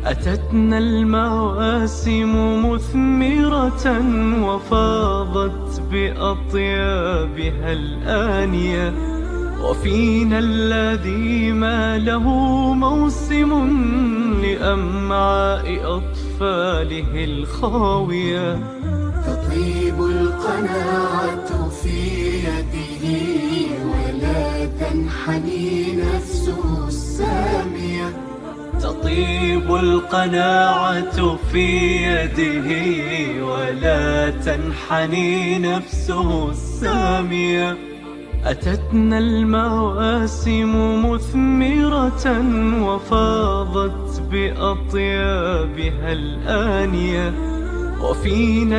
أتتنا المواسم مثمرة وفاضت بأطيابها الآنية، وفينا الذي ما له موسم لأمعاء أطفاله الخاوية. تطيب القناعة في يده ولا تنحني نفسه السامية. تطيب القناعة في يده ولا تنحني نفسه السامية. أتتنا المواسم مثمرة وفاضت بأطيابها الآنية، وفينا